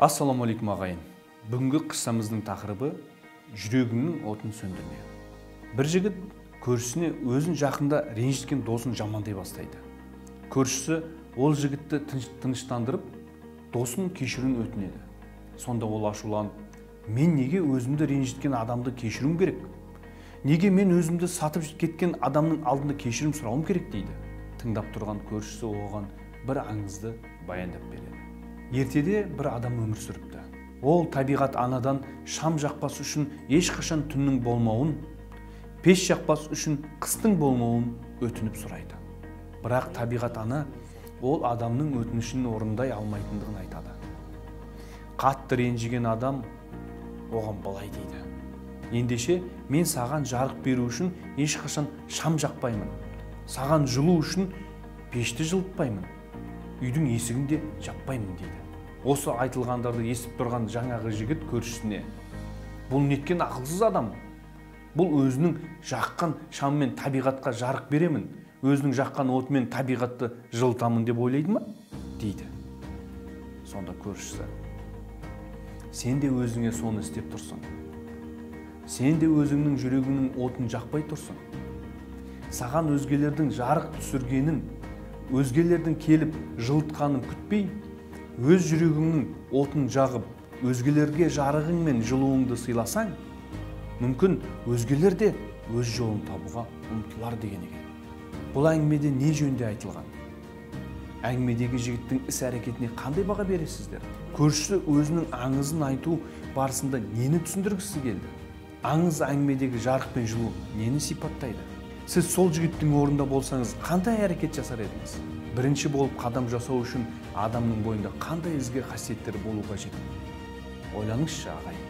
Ассаламу алейкум ағайын. Бүгінгі қыссамыздың тақырыбы жүрегіңнің отын сөндірме. Бір жігіт көршісіне өзін жақында ренжіткен досын жамандай бастайды. Көршісі ол жігітті тыныштандырып, досын кешіруін өтінеді. Сонда ол ашуланып, мен неге өзімді ренжіткен адамды кешіруім керек? Неге мен өзімді сатып кеткен адамның алдында кешірім сұрауым керек дейді. Тыңдап тұрған көршісі оған бір аңызды баяндап береді. Ертеде бір адам өмір сүріпті. Ол табиғат анадан шам жақпас үшін ешқашан түннің болмауын, пеш жақпас үшін қыстың болмауын өтініп сұрайды. Бірақ табиғат ана ол адамның өтінішін орындай алмайтындығын айтады. Қатты ренжіген адам оған былай дейді: ендеше мен саған жарық беру үшін ешқашан шам жақпаймын, саған жылу үшін пешті жылытпаймын, үйдің есігін де жаппаймын дейді. Осы айтылғандарды естіп тұрған жаңағы жігіт көршісіне: бұл неткен ақылсыз адам? Бұл өзінің жаққан шаммен табиғатқа жарық беремін, өзінің жаққан отымен табиғатты жылытамын деп ойлайды ма? дейді. Сонда көршісі: сен де өзіңе соны істеп тұрсың. Сен де өзіңнің жүрегіңнің отын жақпай тұрсың. Саған өзгелердің жарық түсіргенін, өзгелердің келіп жылытқанын күтпей, өз жүрегіңнің отын жағып, өзгелерге жарығың мен жылуыңды сыйласаң, мүмкін өзгелер де өз жолын табуға ұмтылар деген екен. Бұл әңгімеде не жөнде айтылған? Әңгімедегі жігіттің іс-әрекетіне қандай баға бересіздер? Көршісі өзінің аңызын айту барысында нені түсіндіргісі келді? Аңыз әңгімедегі жарық пен жылу нені сипаттайды? Сіз сол жігіттің орнында болсаңыз қандай әрекет жасар едіңіз? Бірінші болып қадам жасау үшін адамның бойында қандай ізгі қасиеттер болу қажет? Ойланыңызшы ағайын.